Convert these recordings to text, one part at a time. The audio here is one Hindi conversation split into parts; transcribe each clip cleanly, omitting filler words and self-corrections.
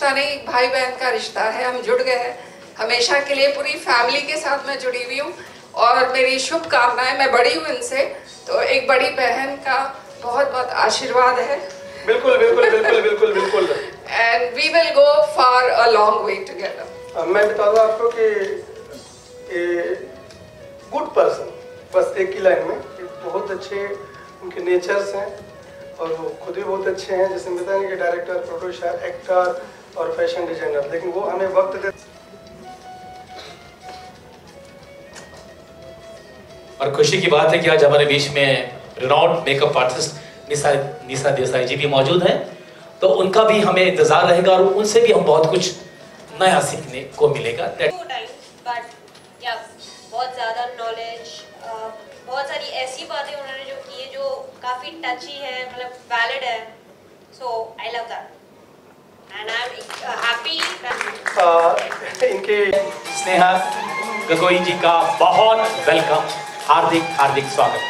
रिश्ता नहीं, एक भाई बहन का रिश्ता है। हम जुड़ गए हैं हमेशा के लिए, पूरी फैमिली के साथ मैं जुड़ी हुई हूँ और मेरी शुभकामनाएं। मैं बड़ी हूँ इनसे, तो एक बड़ी बहन का बहुत बहुत आशीर्वाद है। बिल्कुल बिल्कुल बिल्कुल बिल्कुल बिल्कुल। And we will go for a long way together. मैं बता दूं आपको कि गुड पर्सन, बस एक ही लाइन में, बहुत अच्छे उनके नेचर्स हैं और वो खुद भी बहुत अच्छे हैं। जैसे बताएं कि डायरेक्टर, प्रोड्यूसर, एक्टर और फैशन डिजाइनर, लेकिन वो हमें वक्त देते। और खुशी की बात है कि आज हमारे बीच में renowned makeup artist Nisha Desai जी भी मौजूद हैं, तो उनका भी हमें इंतजार रहेगा और उनसे भी हम बहुत कुछ नया सीखने को मिलेगा। बहुत ज़्यादा नॉलेज, बहुत सारी ऐसी बातें उन्होंने जो की है जो काफ़ी टची है, मतलब वैलिड है। So I love that and I am happy. इनके स्नेहा गगोई जी का बहुत वेलकम, हार्दिक हार्दिक स्वागत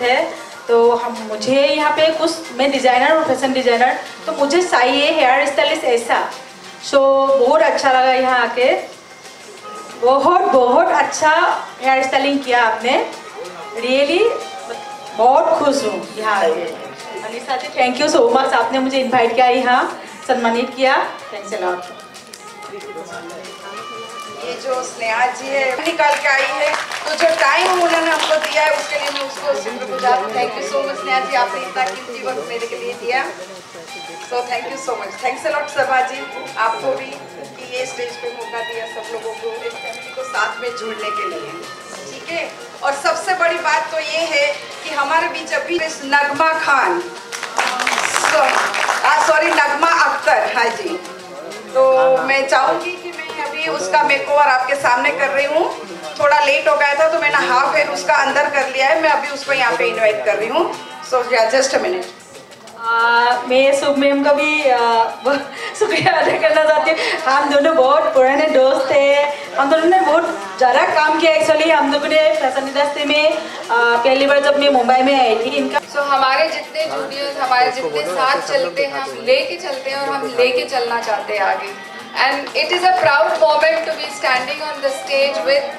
है। तो मुझे यहाँ पे कुछ, मैं डिजाइनर और फैशन डिजाइनर, तो मुझे चाहिए हेयर स्टाइलिस्ट ऐसा। सो बहुत अच्छा लगा यहाँ आके, बहुत अच्छा हेयर स्टाइलिंग किया आपने, रियली बहुत खुश हूँ यहाँ आके। अनिशा जी थैंक यू सो मच, आपने मुझे इनवाइट किया, यहाँ सम्मानित किया, थैंक्स अ लॉट। ये जो स्नेहा जी है निकाल के आई है, तो जो टाइम उन्होंने हमको दिया है उसके लिए मैं उसको शुक्रगुजार हूँ। Thank you so much Sneha ji, आपने इतना कीमती वक्त मेरे के लिए दिया। So thank you so much, thanks a lot Sabha ji, आपको भी कि ये स्टेज पे मौका दिया सब लोगों को, एक फैमिली को साथ में जोड़ने के लिए, ठीक है। और सबसे बड़ी बात तो ये है कि हमारे बीच अभी नगमा खान, सॉरी नगमा अख्तर, हाँ जी, तो मैं चाहूँगी कि मैं अभी उसका मेकओवर आपके सामने कर रही हूँ। थोड़ा लेट हो गया था तो मैंने हाफ हेयर उसका अंदर कर लिया है, मैं अभी उसको यहाँ पे इनवाइट कर रही हूँ। So just a minute. मैं शुभ मैम का भी शुक्रिया अदा करना चाहती हूँ। हम दोनों बहुत पुराने दोस्त थे, हम दोनों ने बहुत ज़्यादा काम किया। एक्चुअली हम लोगों ने फैशन इंडस्ट्री में पहली बार जब मैं मुंबई में आई थी इनका। सो हमारे जितने जूनियर्स, हमारे जितने साथ चलते हैं, हम लेके चलते हैं और हम लेके चलना चाहते हैं आगे। And it is a proud moment to be standing on the stage with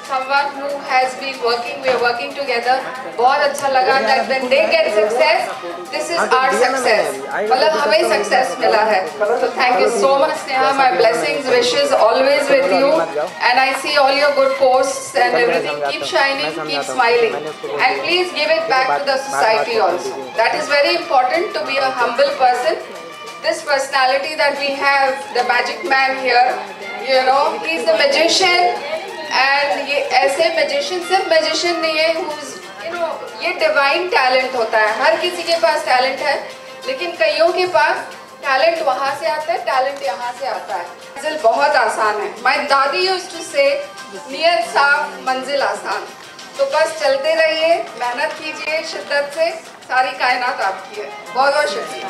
someone who has been working, we are working together. बहुत अच्छा लगा that when they get success, this is our success. मतलब हमें success मिला है। So thank you so much Sneha, my blessings, wishes always with you, and I see all your good posts and everything. Keep shining, keep smiling, and please give it back to the society also. That is very important, to be a humble person. This personality that we have, the magic man here, you know, he is the magician. And ये ऐसे मैजिशियन, सिर्फ मैजिशियन नहीं है, यू नो, ये डिवाइन टैलेंट होता है। हर किसी के पास टैलेंट है, लेकिन कईयों के पास टैलेंट वहाँ से आता है, टैलेंट यहाँ से आता है। मंजिल बहुत आसान है। माय दादी यूज्ड टू से नियत साफ मंजिल आसान। तो बस चलते रहिए, मेहनत कीजिए शिद्दत से, सारी कायनात आपकी है। बहुत बहुत शुक्रिया।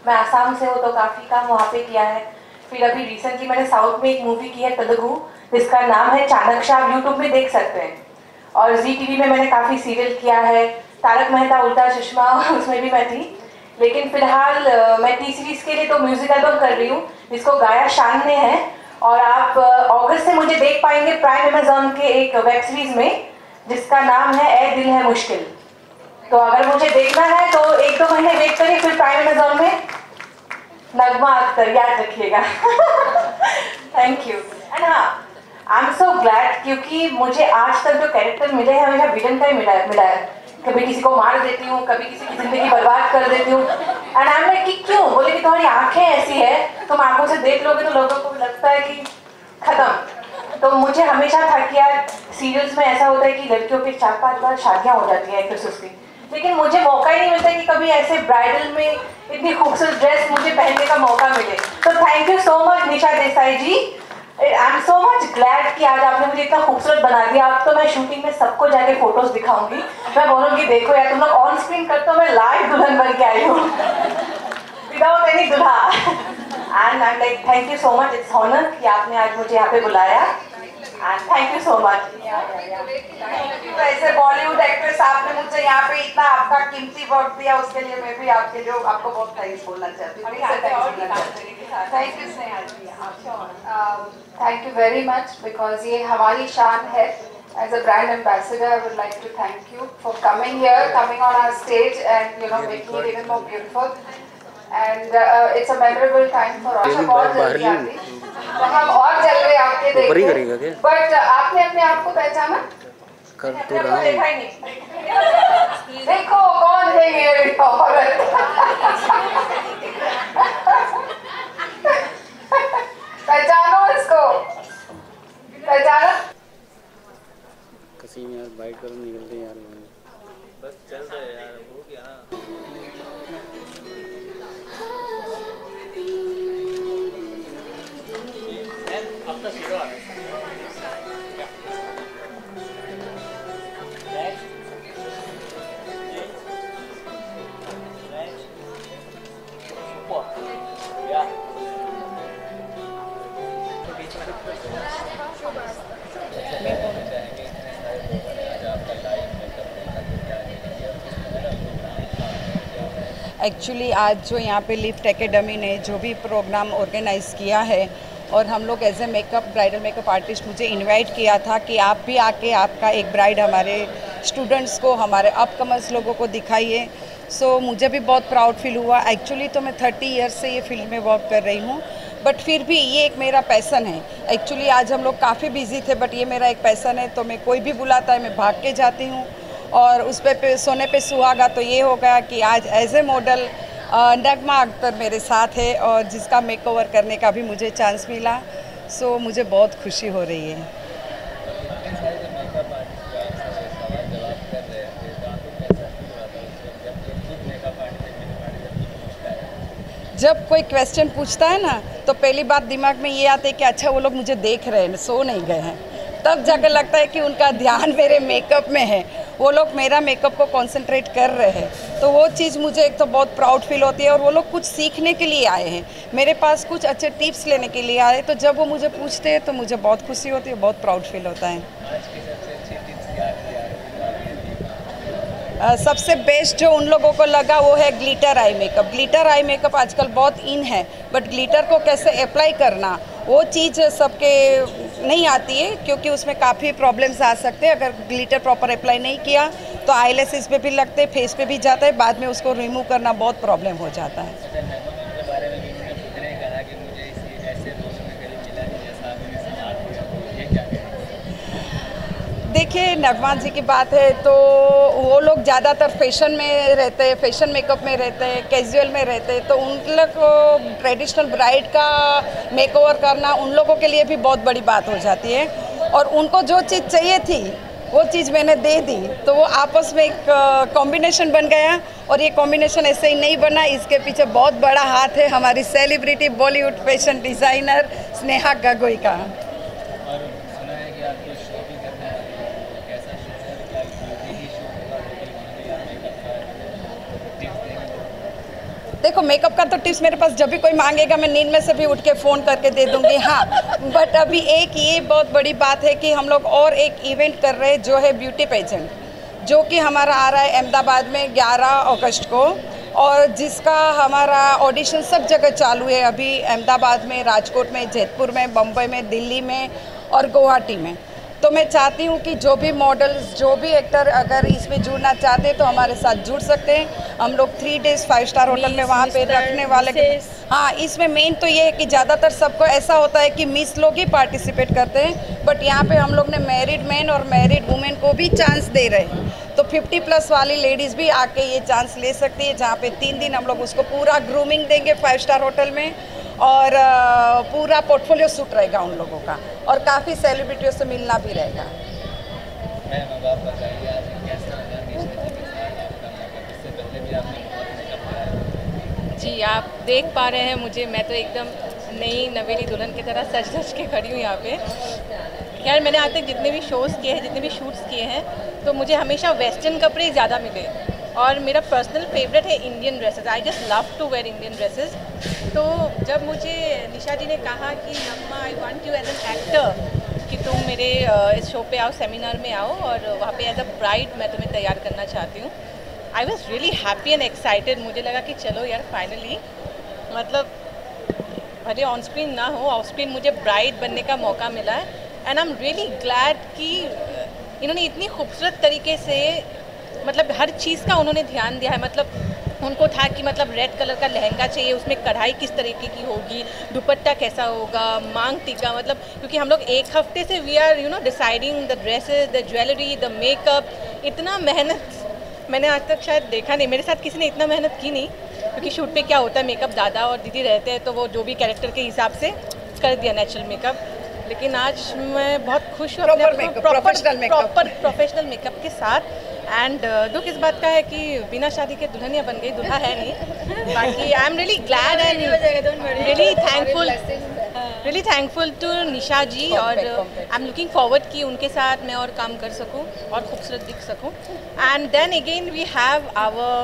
मैं आसाम से हूँ तो काफ़ी काम वहाँ पे किया है। फिर अभी रिसेंटली मैंने साउथ में एक मूवी की है तेलुगु, जिसका नाम है चाणक्य, आप यूट्यूब में देख सकते हैं। और जी टीवी में मैंने काफ़ी सीरियल किया है, तारक मेहता उल्टा चश्मा उसमें भी मैं थी। लेकिन फिलहाल मैं टी सीरीज़ के लिए तो म्यूजिक एल्बम कर रही हूँ, जिसको गाया शान ने है। और आप अगस्त से मुझे देख पाएंगे प्राइम अमेजॉन के एक वेब सीरीज में, जिसका नाम है ए दिल है मुश्किल। तो अगर मुझे देखना है तो 1-2 महीने वेट करिए, फिर प्राइम अमेजॉन में नगमा अख्तर, याद रखिएगा। Thank you. एंड हाँ, आई एम सो ग्लैड, क्योंकि मुझे आज तक जो कैरेक्टर मिले हैं हमेशा विलन का ही मिला है। कभी किसी को मार देती हूँ, कभी किसी की जिंदगी बर्बाद कर देती हूँ। एंड आई एम लाइक कि क्यों? बोले कि तुम्हारी आंखें ऐसी है, तुम आंखों से देख लोगे तो लोगों को लगता है कि खत्म। तो मुझे हमेशा था कि यार सीरियल्स में ऐसा होता है कि लड़कियों की 4-5 बार शादियाँ हो जाती हैं एक्ट्रेसेस की, लेकिन मुझे मौका ही नहीं मिलता कि कभी ऐसे ब्राइडल में इतनी खूबसूरत ड्रेस मुझे पहनने का मौका मिले। तो thank you so much Nisha Desai ji, I am so much glad कि आज आपने मुझे इतना खूबसूरत बना दिया। अब तो मैं शूटिंग में सबको जाके फोटोज दिखाऊंगी, मैं बोलूँगी देखो यार तुम लोग ऑन स्क्रीन करते हो, मैं लाइव दुल्हन बन के आई हूँ विदाउट एनी दूल्हा। And I am like thank you so much, it's honour कि आपने आज मुझे यहाँ पे बुलाया। And thank you so much. तो ऐसे बॉलीवुड एक्ट्रेस आपने मुझे यहाँ पे इतना आपका कीमती वक्त दिया, उसके लिए मैं भी आपके लिए आपको बहुत थैंक्स बोलना चाहती हूँ। Thank you Sneha ji, thank you very much, because ये हमारी शान है। As a brand ambassador, I would like to thank you for coming here, coming on our stage, and making it even more beautiful. And it's a memorable time for us. बहुत जल्दी आती, तो हम और जल्दी आपके देखेंगे। But आपने अपने आप को पहचाना? कर तो रहा देखा ही नहीं। देखो कौन है ये औरत। पहचानो इसको, पहचानो। कसीम यार बाइट करो, निकलते यार, बस चल रहे यार, हो गया ना। अपना सीधा आ रहा एक्चुअली आज जो यहाँ पे लिफ्ट एकेडमी ने जो भी प्रोग्राम ऑर्गेनाइज़ किया है, और हम लोग as a makeup bridal makeup artist मुझे इनवाइट किया था कि आप भी आके आपका एक ब्राइड हमारे स्टूडेंट्स को, हमारे अपकमर्स लोगों को दिखाइए। सो मुझे भी बहुत प्राउड फील हुआ। एक्चुअली तो मैं 30 ईयर्स से ये फील्ड में वर्क कर रही हूँ, बट फिर भी ये एक मेरा पैसन है। एक्चुअली आज हम लोग काफ़ी बिजी थे, बट ये मेरा एक पैसन है। तो मैं कोई भी बुलाता है मैं भाग के जाती हूँ, और उस पे सोने पे सुहागा तो ये हो गया कि आज एज ए मॉडल नगमा अख्तर मेरे साथ है, और जिसका मेकओवर करने का भी मुझे चांस मिला। सो मुझे बहुत खुशी हो रही है। जब कोई क्वेश्चन पूछता है ना, तो पहली बात दिमाग में ये आती है कि अच्छा वो लोग मुझे देख रहे हैं, सो नहीं गए हैं। तब जाकर लगता है कि उनका ध्यान मेरे मेकअप में है, वो लोग मेरा मेकअप को कंसंट्रेट कर रहे हैं। तो वो चीज़ मुझे एक तो बहुत प्राउड फील होती है, और वो लोग कुछ सीखने के लिए आए हैं, मेरे पास कुछ अच्छे टिप्स लेने के लिए आए। तो जब वो मुझे पूछते हैं तो मुझे बहुत खुशी होती है, बहुत प्राउड फील होता है। सबसे बेस्ट जो उन लोगों को लगा वो है glitter eye makeup. Glitter eye makeup आजकल बहुत इन है, बट ग्लिटर को कैसे अप्लाई करना वो चीज़ सबके नहीं आती है, क्योंकि उसमें काफ़ी प्रॉब्लम्स आ सकते हैं। अगर ग्लिटर प्रॉपर अप्लाई नहीं किया तो आईलैशेस पे भी लगते, फेस पे भी जाता है, बाद में उसको रिमूव करना बहुत प्रॉब्लम हो जाता है। देखिए नगमा जी की बात है तो वो लोग ज़्यादातर फैशन में रहते हैं, फैशन मेकअप में रहते हैं, कैजुअल में रहते हैं। तो उन लोग को ट्रेडिशनल ब्राइड का मेकओवर करना उन लोगों के लिए भी बहुत बड़ी बात हो जाती है, और उनको जो चीज़ चाहिए थी वो चीज़ मैंने दे दी। तो वो आपस में एक कॉम्बिनेशन बन गया, और ये कॉम्बिनेशन ऐसे ही नहीं बना, इसके पीछे बहुत बड़ा हाथ है हमारी celebrity Bollywood fashion designer Sneha Gogoi का। देखो मेकअप का तो टिप्स मेरे पास जब भी कोई मांगेगा मैं नींद में से भी उठ के फ़ोन करके दे दूँगी। हाँ, बट अभी एक ये बहुत बड़ी बात है कि हम लोग और एक इवेंट कर रहे हैं जो है ब्यूटी पेजेंट, जो कि हमारा आ रहा है अहमदाबाद में 11 अगस्त को, और जिसका हमारा ऑडिशन सब जगह चालू है अभी, अहमदाबाद में, राजकोट में, जयपुर में, बम्बई में, दिल्ली में और गुवाहाटी में। तो मैं चाहती हूँ कि जो भी मॉडल्स, जो भी एक्टर अगर इसमें जुड़ना चाहते हैं तो हमारे साथ जुड़ सकते हैं। हम लोग 3 डेज़ 5 स्टार होटल में वहाँ पे रखने वाले। हाँ, इसमें मेन तो ये है कि ज़्यादातर सबको ऐसा होता है कि मिस लोग ही पार्टिसिपेट करते हैं, बट यहाँ पे हम लोग ने मैरिड मैन और मैरिड वुमेन को भी चांस दे रहे हैं। तो 50+ वाली लेडीज़ भी आके ये चांस ले सकती है, जहाँ पे 3 दिन हम लोग उसको पूरा ग्रूमिंग देंगे 5 स्टार होटल में, और पूरा पोर्टफोलियो शूट रहेगा उन लोगों का, और काफ़ी सेलिब्रिटियों से मिलना भी रहेगा। जी, आप देख पा रहे हैं मुझे, मैं तो एकदम नई नवेली दुल्हन की तरह सज धज के खड़ी हूँ यहाँ पे। खैर, मैंने आज तक जितने भी शोज़ किए हैं, जितने भी शूट्स किए हैं, तो मुझे हमेशा वेस्टर्न कपड़े ज़्यादा मिले, और मेरा पर्सनल फेवरेट है Indian dresses. I just love to wear Indian dresses. तो जब मुझे निशा जी ने कहा कि नम्मा, I want you as an actor कि तुम मेरे इस शो पे आओ, सेमिनार में आओ, और वहाँ पे एज अ ब्राइड मैं तुम्हें तैयार करना चाहती हूँ, I was really happy and excited. मुझे लगा कि चलो यार, फाइनली, मतलब भले ऑन स्क्रीन ना हो, ऑफ स्क्रीन मुझे ब्राइड बनने का मौका मिला है, and I am really glad कि इन्होंने इतनी खूबसूरत तरीके से, मतलब हर चीज़ का उन्होंने ध्यान दिया है। मतलब उनको था कि मतलब रेड कलर का लहंगा चाहिए, उसमें कढ़ाई किस तरीके की होगी, दुपट्टा कैसा होगा, मांग टीका, मतलब क्योंकि हम लोग एक हफ्ते से we are deciding the dresses, the jewellery, the makeup. इतना मेहनत मैंने आज तक शायद देखा नहीं, मेरे साथ किसी ने इतना मेहनत की नहीं, क्योंकि शूट पे क्या होता है, मेकअप दादा और दीदी रहते हैं, तो वो जो भी कैरेक्टर के हिसाब से कर दिया नेचुरल मेकअप। लेकिन आज मैं बहुत खुश हूँ प्रॉपर प्रोफेशनल मेकअप के साथ। एंड दुख इस बात का है कि बिना शादी के दुल्हनिया बन गई, दूल्हा है नहीं। बाकी I am really glad and really thankful to Nisha ji, और आई एम लुकिंग फॉरवर्ड कि उनके साथ मैं और काम कर सकूं और खूबसूरत दिख सकूं। And then again we have our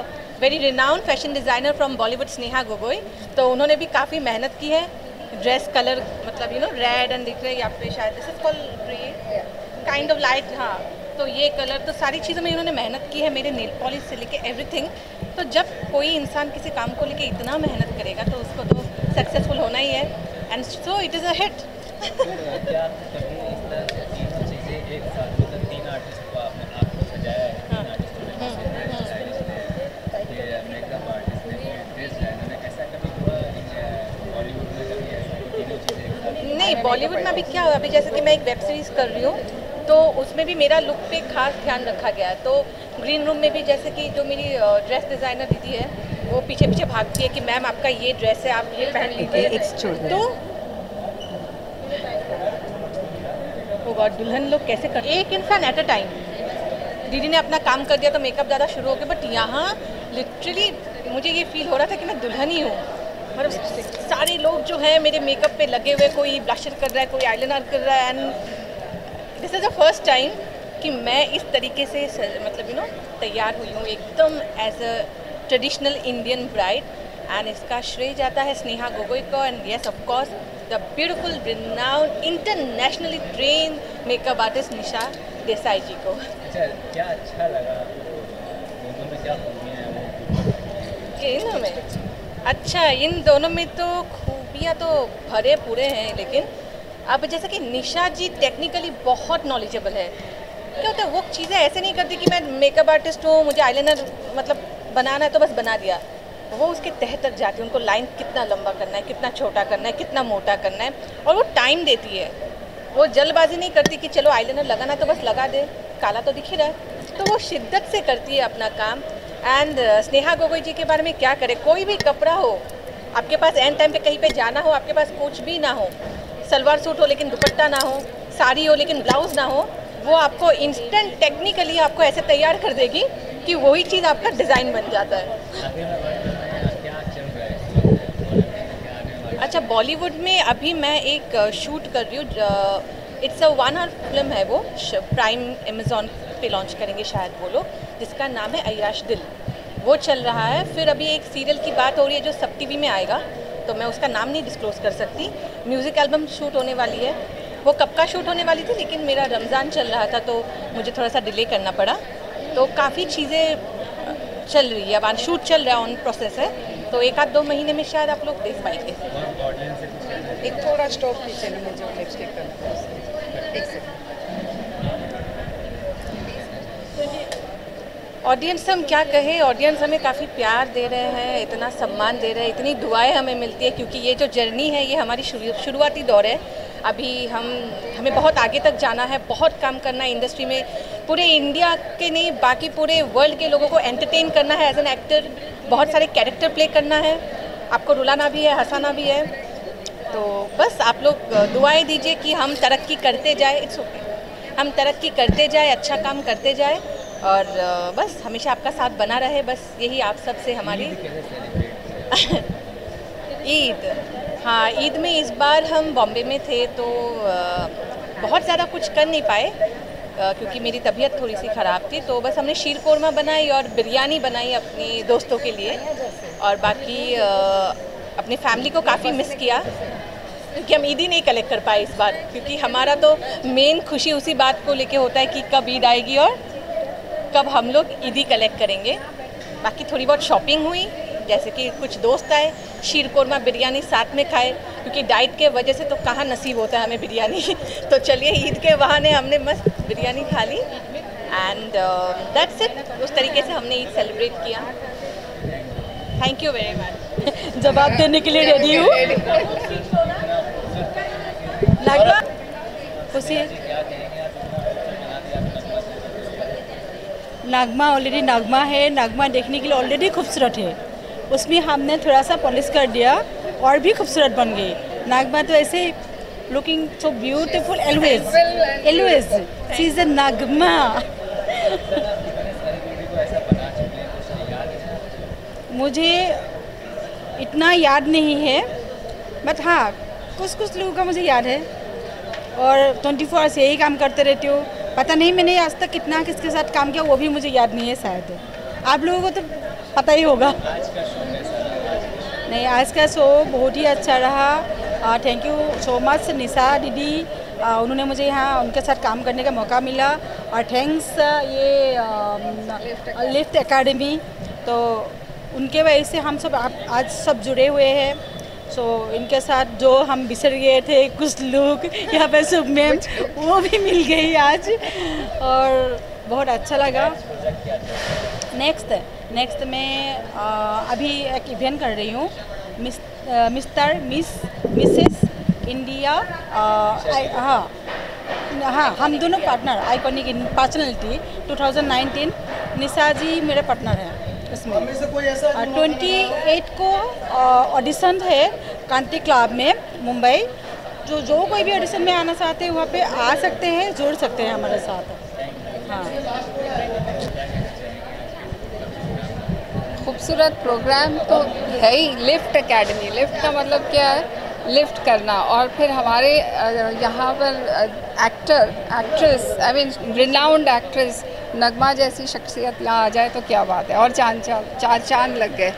very renowned fashion designer from Bollywood, Sneha Gogoi. तो उन्होंने भी काफ़ी मेहनत की है। ड्रेस कलर मतलब रेड एंड दिख रहे हैं यहाँ पे, शायद this is called grey kind of light. हाँ, तो ये कलर, तो सारी चीज़ों में इन्होंने मेहनत की है, मेरे नेल पॉलिश से लेके एवरीथिंग। तो जब कोई इंसान किसी काम को लेके इतना मेहनत करेगा तो उसको तो सक्सेसफुल होना ही है, and so it is a hit. नहीं, बॉलीवुड में अभी क्या है, अभी जैसे कि मैं एक वेब सीरीज़ कर रही हूँ, तो उसमें भी मेरा लुक पे खास ध्यान रखा गया है। तो ग्रीन रूम में भी जैसे कि जो मेरी ड्रेस डिज़ाइनर दीदी है, वो पीछे पीछे भागती है कि मैम आपका ये ड्रेस है, आप ये पहन लीजिए। तो वो दुल्हन लोग कैसे करते, एक इंसान एट अ टाइम। दीदी ने अपना काम कर दिया तो मेकअप ज़्यादा शुरू हो गया, बट यहाँ लिटरली मुझे ये फील हो रहा था कि मैं दुल्हन ही हूँ। मतलब सारे लोग जो हैं मेरे मेकअप पे लगे हुए, कोई ब्लशर कर रहा है, कोई आईलाइनर कर रहा है, and this is the first time कि मैं इस तरीके से मतलब तैयार हुई हूँ एकदम as a traditional Indian bride. And इसका श्रेय जाता है स्नेहा गोगोई को, and yes of course the beautiful renowned internationally trained makeup artist Nisha Desai ji को। अच्छा, क्या अच्छा लगा दोनों में, क्या खूबियाँ हैं इन में? अच्छा, इन दोनों में तो खूबियाँ तो भरे पूरे हैं, लेकिन अब जैसे कि निशा जी टेक्निकली बहुत नॉलेजेबल है। क्या होता है, वो चीज़ें ऐसे नहीं करती कि मैं मेकअप आर्टिस्ट हूँ, मुझे आईलाइनर मतलब बनाना है तो बस बना दिया। वो उसके तह तक जाती है, उनको लाइन कितना लंबा करना है, कितना छोटा करना है, कितना मोटा करना है, और वो टाइम देती है। वो जल्दबाजी नहीं करती कि चलो आईलाइनर लगाना तो बस लगा दे, काला तो दिख ही रहा है। तो वो शिद्दत से करती है अपना काम। एंड स्नेहा गोगोई जी के बारे में क्या करे, कोई भी कपड़ा हो आपके पास, एंड टाइम पे कहीं पे जाना हो, आपके पास कुछ भी ना हो, सलवार सूट हो लेकिन दुपट्टा ना हो, साड़ी हो लेकिन ब्लाउज ना हो, वो आपको इंस्टेंट टेक्निकली आपको ऐसे तैयार कर देगी कि वही चीज़ आपका डिज़ाइन बन जाता है। अच्छा, बॉलीवुड में अभी मैं एक शूट कर रही हूँ, इट्स अ 1 आवर फिल्म है, वो प्राइम अमेज़ॉन पे लॉन्च करेंगे शायद वो लोग, जिसका नाम है अय्याश दिल। वो चल रहा है। फिर अभी एक सीरियल की बात हो रही है जो सब टीवी में आएगा, तो मैं उसका नाम नहीं डिस्क्लोज़ कर सकती। म्यूज़िक एल्बम शूट होने वाली है, वो कब का शूट होने वाली थी, लेकिन मेरा रमज़ान चल रहा था तो मुझे थोड़ा सा डिले करना पड़ा। तो काफ़ी चीज़ें चल रही है, अब शूट चल रहा है, ऑन प्रोसेस है, तो 1-2 महीने में शायद आप लोग देख पाएंगे। एक थोड़ा स्टॉप कीजिए ना, मुझे लिपस्टिक करना है। एक सेकंड। ऑडियंस से हम क्या कहें, ऑडियंस हमें काफ़ी प्यार दे रहे हैं, इतना सम्मान दे रहे हैं, इतनी दुआएं हमें मिलती है, क्योंकि ये जो जर्नी है ये हमारी शुरुआती दौर है। अभी हमें बहुत आगे तक जाना है, बहुत काम करना है इंडस्ट्री में, पूरे इंडिया के नहीं बाकी पूरे वर्ल्ड के लोगों को एंटरटेन करना है एज एन एक्टर, बहुत सारे कैरेक्टर प्ले करना है, आपको रुलाना भी है, हंसाना भी है। तो बस आप लोग दुआएं दीजिए कि हम तरक्की करते जाए, इट्स ओके, हम तरक्की करते जाए, अच्छा काम करते जाए, और बस हमेशा आपका साथ बना रहे, बस यही आप सब से हमारी ईद। हाँ, ईद में इस बार हम बॉम्बे में थे तो बहुत ज़्यादा कुछ कर नहीं पाए क्योंकि मेरी तबीयत थोड़ी सी ख़राब थी, तो बस हमने शीर कोरमा बनाई और बिरयानी बनाई अपनी दोस्तों के लिए, और बाकी अपनी फैमिली को काफ़ी मिस किया क्योंकि हम ईद ही नहीं कलेक्ट कर पाए इस बार, क्योंकि हमारा तो मेन खुशी उसी बात को लेके होता है कि कब ईद आएगी और कब हम लोग ईदी कलेक्ट करेंगे। बाकी थोड़ी बहुत शॉपिंग हुई, जैसे कि कुछ दोस्त आए, शीर कोरमा बिरयानी साथ में खाए, क्योंकि डाइट के वजह से तो कहाँ नसीब होता है हमें बिरयानी तो चलिए ईद के बहाने हमने मस्त बिरयानी खा ली, एंड दैट्स इट। उस तरीके से हमने ईद सेलिब्रेट किया। Thank you very much. जवाब देने के लिए रेडी हूँ। नगमा खुशी है, नगमा ऑलरेडी नगमा है, नगमा देखने के लिए ऑलरेडी खूबसूरत है, उसमें हमने थोड़ा सा पॉलिश कर दिया और भी खूबसूरत बन गई। नगमा तो ऐसे looking so beautiful always, always she is a Nagma. मुझे इतना याद नहीं है, बट हाँ कुछ लोगों का मुझे याद है, और 24 आवर्स यही काम करते रहती हूँ। पता नहीं मैंने आज तक कितना किसके साथ काम किया वो भी मुझे याद नहीं है, शायद आप लोगों को तो पता ही होगा। नहीं, आज का शो बहुत ही अच्छा रहा। थैंक यू सो मच निशा दीदी, उन्होंने मुझे यहाँ उनके साथ काम करने का मौका मिला, और थैंक्स ये लिफ्ट एकेडमी, तो उनके वजह से हम सब आज सब जुड़े हुए हैं। सो इनके साथ जो हम बिसर गए थे कुछ लोग यहाँ पे शुभ मैम, वो भी मिल गई आज और बहुत अच्छा लगा। नेक्स्ट मैं अभी एक इवेंट कर रही हूँ, मिसेस इंडिया। हाँ, हम दोनों पार्टनर, आइकॉनिक पर्सनैलिटी 2019, निशा जी मेरे पार्टनर हैं इसमें। 28 को ऑडिशन है कांति क्लब में मुंबई, जो कोई भी ऑडिशन में आना चाहते हैं वहाँ पे आ सकते हैं, जुड़ सकते हैं हमारे साथ। हाँ, खूबसूरत प्रोग्राम तो है ही। लिफ्ट एकेडमी, लिफ्ट का मतलब क्या है, लिफ्ट करना, और फिर हमारे यहाँ पर actress I mean renowned actress Nagma जैसी शख्सियत यहाँ आ जाए तो क्या बात है, और चार चांद लग गए।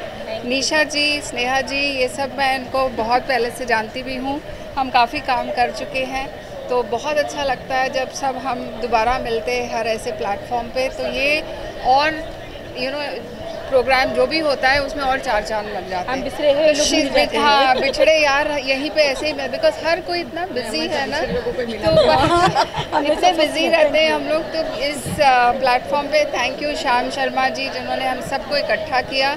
निशा जी, स्नेहा जी, ये सब मैं इनको बहुत पहले से जानती भी हूँ, हम काफ़ी काम कर चुके हैं, तो बहुत अच्छा लगता है जब सब हम दोबारा मिलते हैं हर ऐसे प्लेटफॉर्म पे। तो ये और प्रोग्राम जो भी होता है उसमें और चार चांद लग जाते हैं। हम बिछड़े हुए लोग मिल जाते हैं। हाँ, बिछड़े यार यहीं पे ऐसे ही, बिकॉज हर कोई इतना बिजी है ना, तो इतने बिजी रहते हैं हम लोग। तो इस प्लेटफॉर्म पे थैंक यू श्याम शर्मा जी जिन्होंने हम सबको इकट्ठा किया।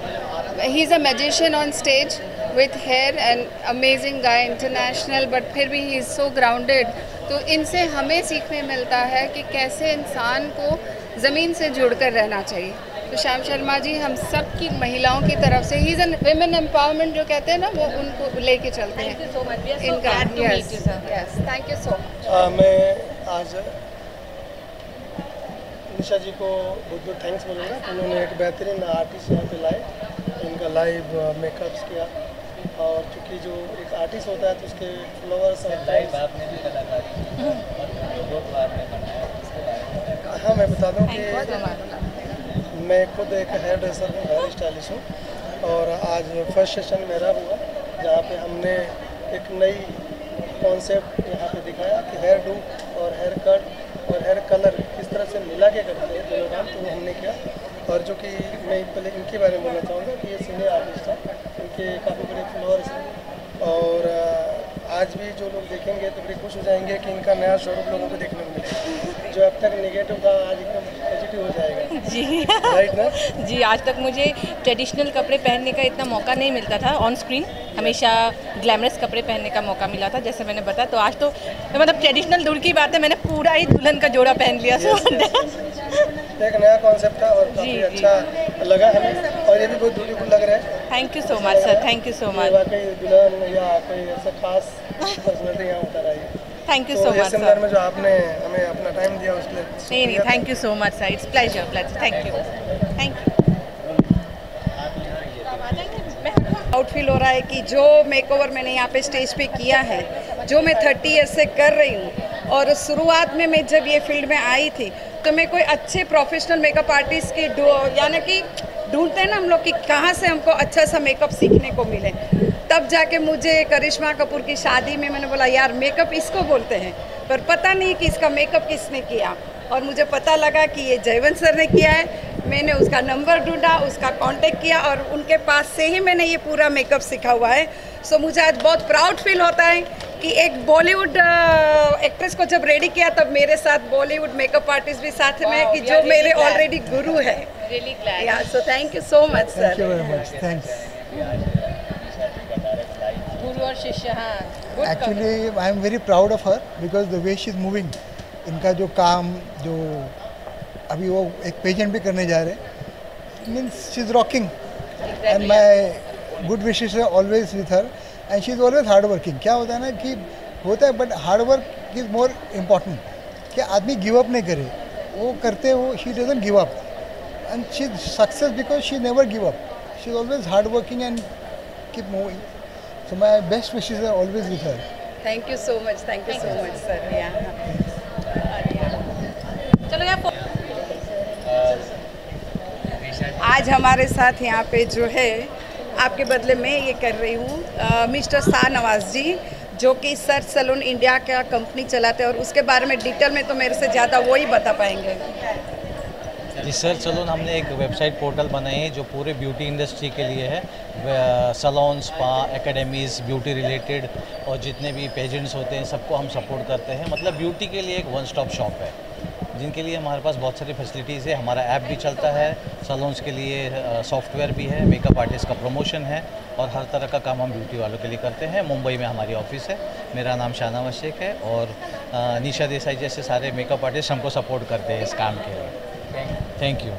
He is a magician on stage with hair and amazing guy, international, but फिर भी ही इज़ सो ग्राउंडेड। तो इनसे हमें सीखने मिलता है कि कैसे इंसान को ज़मीन से जुड़कर रहना चाहिए। तो श्याम शर्मा जी हम सब की महिलाओं की तरफ से, he is an women empowerment जो कहते हैं ना, वो उनको लेके चलते हैं इनका। Yes, thank you so much. मैं आज निशा जी को बहुत बहुत थैंक्स बोलूँगा, उन्होंने एक बेहतरीन आर्टिस्ट यहाँ पे लाए, इनका लाइव मेकअप्स किया, और चूँकि जो एक आर्टिस्ट होता है तो उसके फ्लावर्स और हाँ, मैं बता दूँ कि मैं खुद एक हेयर ड्रेसर हूँ, हेयर स्टाइलिश हूँ, और आज फर्स्ट सेशन मेरा हुआ जहाँ पे हमने एक नई कॉन्सेप्ट यहाँ पे दिखाया कि हेयर डू और हेयर कट और हेयर कलर किस तरह से मिला के करते हैं दोनों काम, तो वो हमने किया। और जो कि मैं पहले इनके बारे में बोलना चाहूँगा कि ये सीनियर आर्टिस्ट हैं, इनके काफ़ी बड़े फ्लोर्स हैं, और आज भी जो लोग देखेंगे तो बड़े खुश हो जाएंगे कि इनका नया शोरूम लोगों को देखने को मिलेगा। जो अब तक नेगेटिव था आज एकदम पॉजिटिव हो जाएगा। जी राइट ना? जी, आज तक मुझे ट्रेडिशनल कपड़े पहनने का इतना मौका नहीं मिलता था ऑन स्क्रीन, हमेशा ग्लैमरस कपड़े पहनने का मौका मिला था जैसे मैंने बताया। तो आज तो मतलब ट्रेडिशनल दूर की बात है, मैंने पूरा ही दुल्हन का जोड़ा पहन लिया। एक नया कॉन्सेप्ट था और काफ़ी अच्छा लगा हमें, और ये भी बहुत ब्यूटीफुल लग रहा है। Thank you so much sir, thank you so much. वाकई दुल्हन या कोई ऐसा खास पर्सनैलिटी यहाँ उतर आई है। Thank you so much seminar में जो आपने हमें अपना टाइम दिया उसके लिए नहीं, thank you so much sir, it's pleasure, thank you, thank you. Proud feel हो रहा है कि जो मेकओवर मैंने यहाँ पे स्टेज पे किया है, जो मैं 30 ईयर्स से कर रही हूँ, और शुरुआत में मैं जब ये फील्ड में आई थी तो मैं कोई अच्छे प्रोफेशनल मेकअप आर्टिस्ट की यानी कि ढूंढते हैं ना हम लोग कि कहाँ से हमको अच्छा सा मेकअप सीखने को मिले। तब जाके मुझे करिश्मा कपूर की शादी में मैंने बोला यार मेकअप इसको बोलते हैं, पर पता नहीं कि इसका मेकअप किसने किया, और मुझे पता लगा कि ये जयवंत सर ने किया है। मैंने उसका नंबर ढूंढा, उसका कांटेक्ट किया, और उनके पास से ही मैंने ये पूरा मेकअप सीखा हुआ है। सो मुझे आज बहुत प्राउड फील होता है कि एक बॉलीवुड एक्ट्रेस को जब रेडी किया तब मेरे साथ बॉलीवुड मेकअप आर्टिस्ट भी साथ में है, कि जो मेरे ऑलरेडी गुरु है। Really glad. So thank you so much sir. Thank you very much, thanks. गुरु और शिष्य, हाँ। Actually I am very proud of her because the way she is moving. इनका जो काम, जो अभी वो एक पेजेंट भी करने जा रहे हैं, means she is rocking, and my good wishes है always with her, and she is always hard working. क्या होता है ना कि होता है, but hard work is more important, कि आदमी गिव अप नहीं करे, वो करते हो, she doesn't give up, and she is success because she never give up, she is always hard working and keep moving. So my best wishes are always with her. Thank you so much sir. चलो यार, आज हमारे साथ यहाँ पे जो है आपके बदले में ये कर रही हूँ मिस्टर शाहनवाज जी, जो कि सर्च सैलून इंडिया का कंपनी चलाते हैं, और उसके बारे में डिटेल में तो मेरे से ज़्यादा वो ही बता पाएंगे। जी, सर्च सैलून हमने एक वेबसाइट पोर्टल बनाई है जो पूरे ब्यूटी इंडस्ट्री के लिए है। Salon, spa, academies, beauty related और जितने भी पेजेंट्स होते हैं सबको हम सपोर्ट करते हैं। मतलब ब्यूटी के लिए एक वन स्टॉप शॉप है, जिनके लिए हमारे पास बहुत सारी फैसिलिटीज़ है। हमारा ऐप भी चलता है, सैलून्स के लिए सॉफ्टवेयर भी है, मेकअप आर्टिस्ट का प्रमोशन है, और हर तरह का काम हम ब्यूटी वालों के लिए करते हैं। मुंबई में हमारी ऑफिस है। मेरा नाम शाहनवाज शेख है, और निशा देसाई जैसे सारे मेकअप आर्टिस्ट हमको सपोर्ट करते हैं इस काम के लिए। Thank you.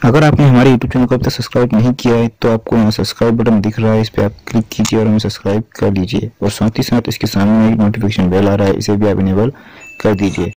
अगर आपने हमारे YouTube चैनल को अब तक सब्सक्राइब नहीं किया है तो आपको यहाँ सब्सक्राइब बटन दिख रहा है, इस पर आप क्लिक कीजिए और हमें सब्सक्राइब कर लीजिए, और साथ ही साथ इसके सामने एक नोटिफिकेशन बेल आ रहा है, इसे भी आप इनेबल कर दीजिए।